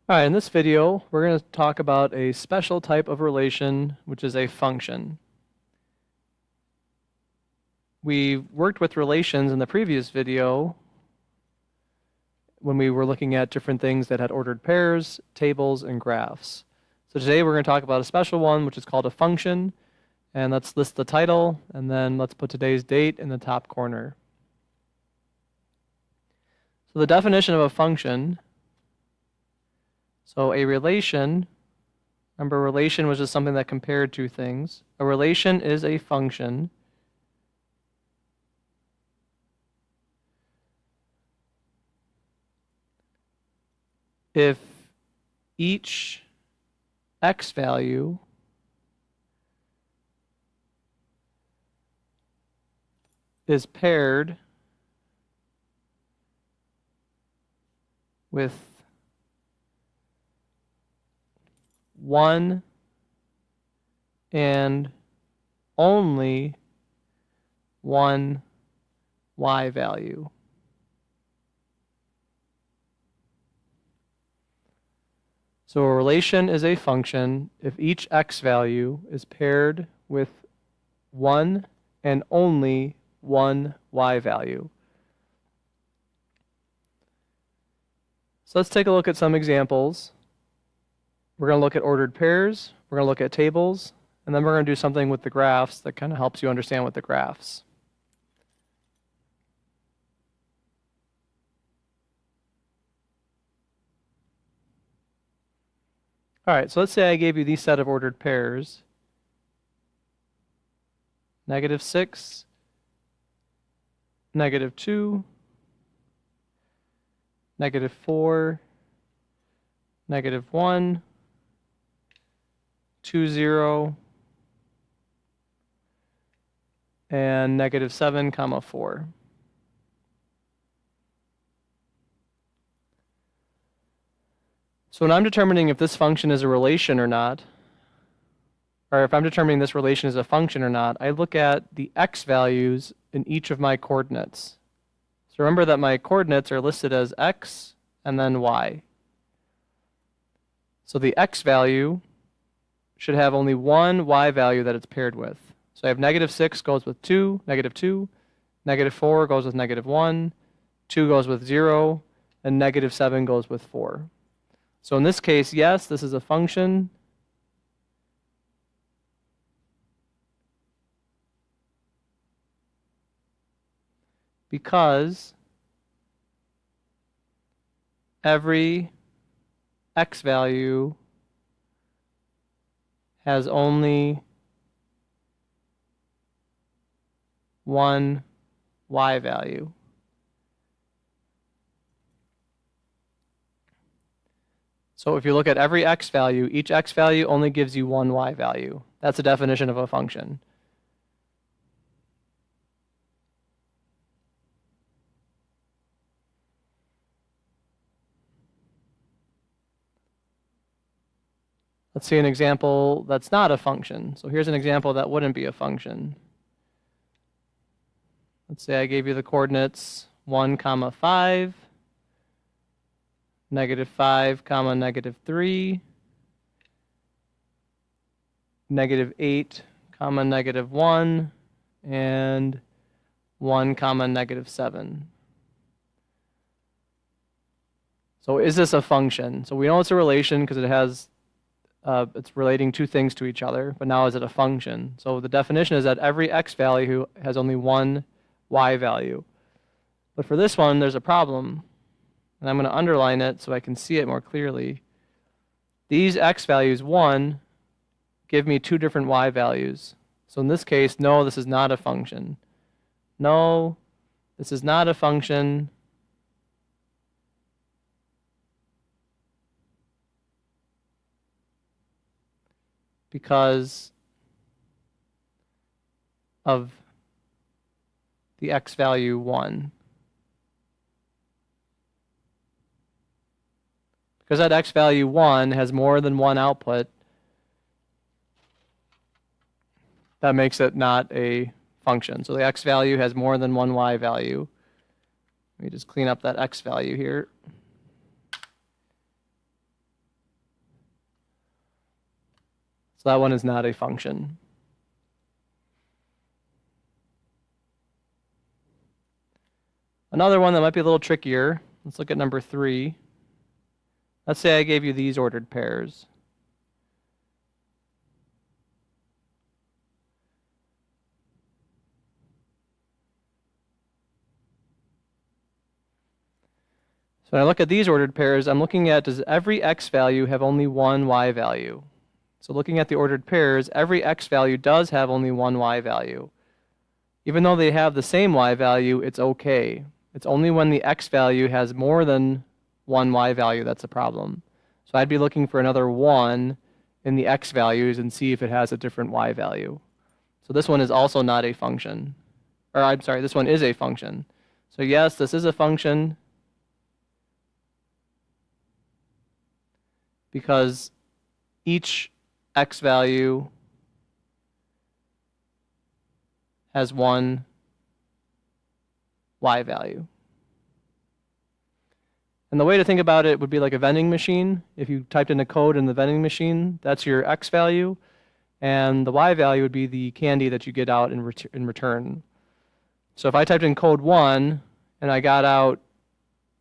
All right, in this video, we're going to talk about a special type of relation, which is a function. We worked with relations in the previous video when we were looking at different things that had ordered pairs, tables, and graphs. So today we're going to talk about a special one, which is called a function. And let's list the title, and then let's put today's date in the top corner. So the definition of a function. So a relation, remember relation was just something that compared two things. A relation is a function if each x value is paired with one and only one y value. So a relation is a function if each x value is paired with one and only one y value. So let's take a look at some examples. We're going to look at ordered pairs, we're going to look at tables, and then we're going to do something with the graphs that kind of helps you understand what the graphs. All right, so let's say I gave you these set of ordered pairs. -6, -2, -4, -1, 2, 0, and -7, 4. So when I'm determining if this function is a relation or not, or if I'm determining this relation is a function or not, I look at the x values in each of my coordinates. So remember that my coordinates are listed as x and then y. So the x value should have only one y value that it's paired with. So I have -6 goes with 2, -2, -4 goes with -1, 2 goes with 0, and -7 goes with 4. So in this case, yes, this is a function. Because every x value has only one y value. So if you look at every x value, each x value only gives you one y value. That's the definition of a function. Let's see an example that's not a function. So here's an example that wouldn't be a function. Let's say I gave you the coordinates 1, 5, -5, -3, -8, -1, and 1, -7. So is this a function? So we know it's a relation because it has it's relating two things to each other, but now is it a function? So the definition is that every x value has only one y value. But for this one, there's a problem, and I'm going to underline it so I can see it more clearly. These x values, 1, give me two different y values. So in this case, no, this is not a function. No, this is not a function. Because of the x value 1. Because that x value 1 has more than one output, that makes it not a function. So the x value has more than one y value. Let me just clean up that x value here. So that one is not a function. Another one that might be a little trickier. Let's look at number 3. Let's say I gave you these ordered pairs. So when I look at these ordered pairs, I'm looking at, does every x value have only one y value? So looking at the ordered pairs, every x value does have only one y value. Even though they have the same y value, it's okay. It's only when the x value has more than one y value that's a problem. So I'd be looking for another 1 in the x values and see if it has a different y value. So this one is also not a function. Or I'm sorry, this one is a function. So yes, this is a function because each x value has one y value. And the way to think about it would be like a vending machine. If you typed in a code in the vending machine, that's your x value, and the y value would be the candy that you get out in return. So if I typed in code 1 and I got out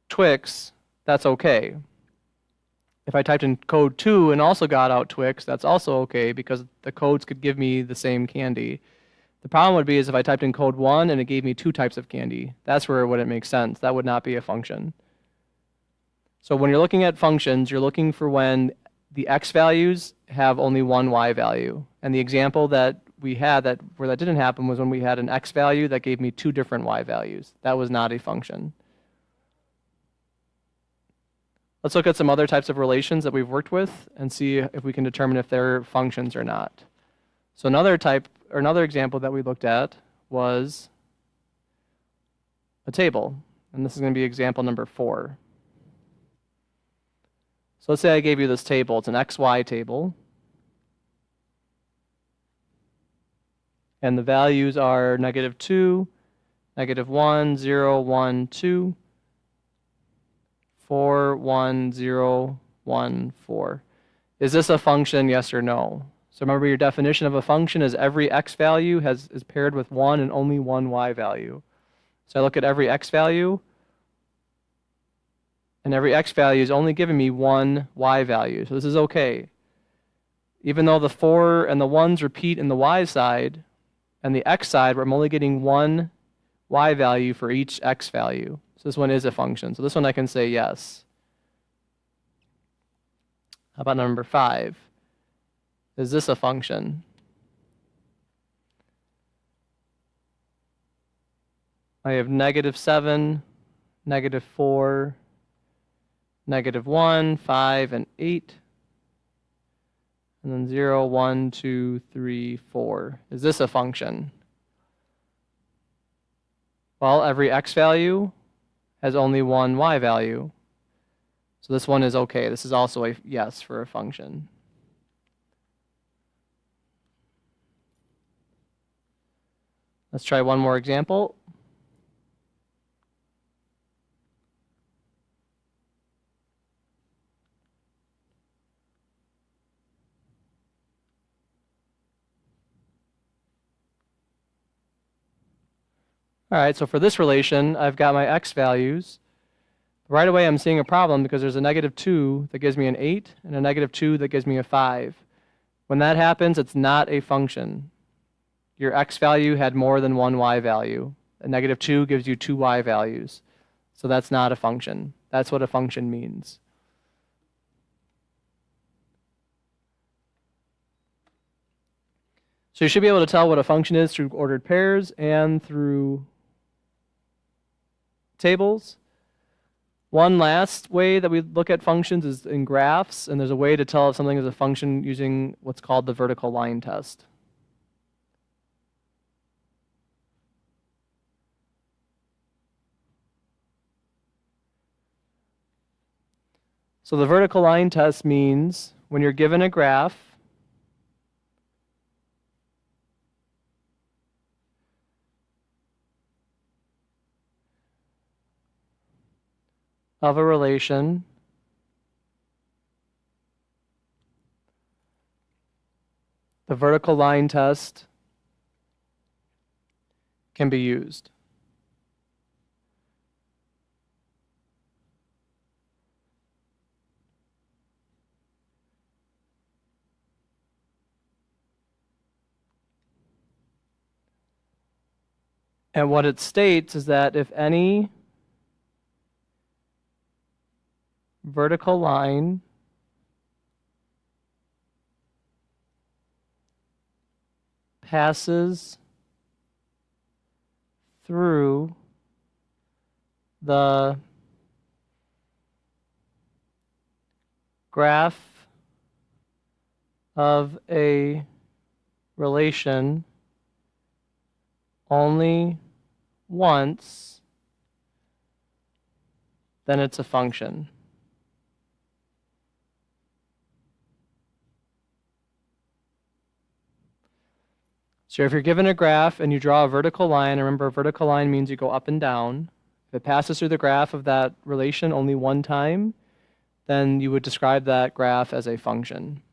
Twix, that's okay. If I typed in code 2 and also got out Twix, that's also okay because the codes could give me the same candy. The problem would be is if I typed in code 1 and it gave me 2 types of candy. That's where it wouldn't make sense. That would not be a function. So when you're looking at functions, you're looking for when the x values have only one y value. And the example that we had where that didn't happen was when we had an x value that gave me 2 different y values. That was not a function. Let's look at some other types of relations that we've worked with and see if we can determine if they're functions or not. So another example that we looked at was a table. And this is going to be example number 4. So let's say I gave you this table. It's an XY table. And the values are -2, -1, 0, 1, 2, 4, 1, 0, 1, 4. Is this a function, yes or no? So remember, your definition of a function is every x value is paired with 1 and only one y value. So I look at every x value, and every x value is only giving me one y value. So this is okay. Even though the 4 and the 1s repeat in the y side, and the x side, where I'm only getting one y value for each x value. So this one is a function. So this one I can say yes. How about number 5? Is this a function? I have -7, -4, -1, 5, and 8. And then 0, 1, 2, 3, 4. Is this a function? Well, every x value has only one y value. So this one is okay. This is also a yes for a function. Let's try one more example. All right, so for this relation, I've got my x values. Right away, I'm seeing a problem because there's a -2 that gives me an 8 and a -2 that gives me a 5. When that happens, it's not a function. Your x value had more than one y value. A -2 gives you 2 y values. So that's not a function. That's what a function means. So you should be able to tell what a function is through ordered pairs and through tables. One last way that we look at functions is in graphs, and there's a way to tell if something is a function using what's called the vertical line test. So the vertical line test means when you're given a graph, of a relation the vertical line test can be used. And what it states is that if any vertical line passes through the graph of a relation only once, then it's a function. So if you're given a graph and you draw a vertical line, remember a vertical line means you go up and down. If it passes through the graph of that relation only one time, then you would describe that graph as a function.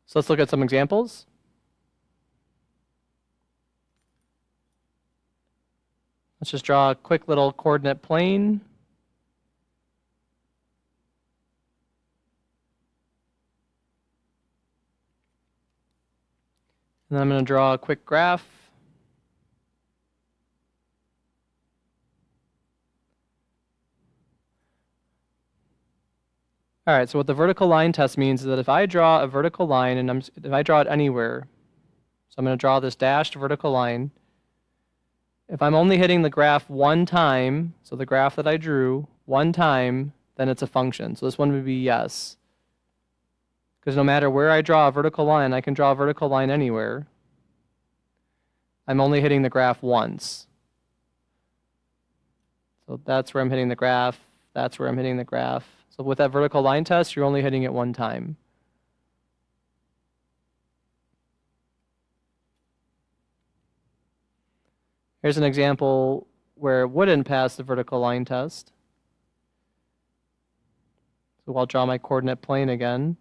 So let's look at some examples. Let's just draw a quick little coordinate plane. And then I'm going to draw a quick graph. All right, so what the vertical line test means is that if I draw a vertical line, and if I draw it anywhere, so I'm going to draw this dashed vertical line. If I'm only hitting the graph one time, so the graph that I drew, one time, then it's a function. So this one would be yes. Because no matter where I draw a vertical line, I can draw a vertical line anywhere. I'm only hitting the graph once. So that's where I'm hitting the graph. That's where I'm hitting the graph. So with that vertical line test, you're only hitting it one time. Here's an example where it wouldn't pass the vertical line test. So I'll draw my coordinate plane again.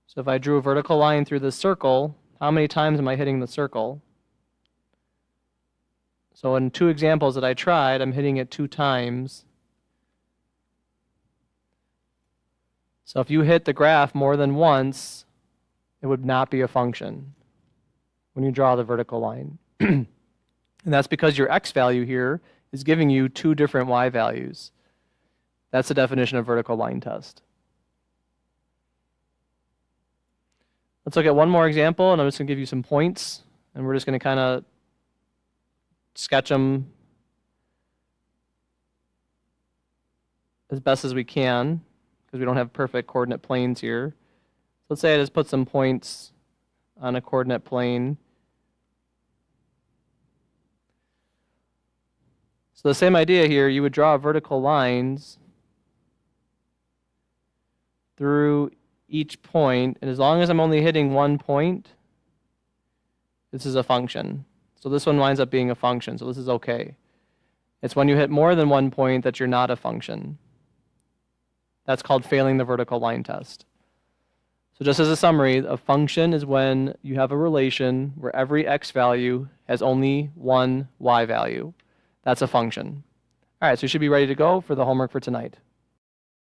So if I drew a vertical line through this circle, how many times am I hitting the circle? So in two examples that I tried, I'm hitting it 2 times. So if you hit the graph more than once, it would not be a function when you draw the vertical line. And that's because your x value here is giving you 2 different y values. That's the definition of vertical line test. Let's look at one more example, and I'm just going to give you some points, and we're just going to kind of sketch them as best as we can, because we don't have perfect coordinate planes here. So let's say I just put some points on a coordinate plane. So the same idea here, you would draw vertical lines through each point, and as long as I'm only hitting one point, this is a function. So this one winds up being a function, so this is okay. It's when you hit more than one point that you're not a function. That's called failing the vertical line test. So just as a summary, a function is when you have a relation where every x value has only one y value. That's a function. All right, so you should be ready to go for the homework for tonight.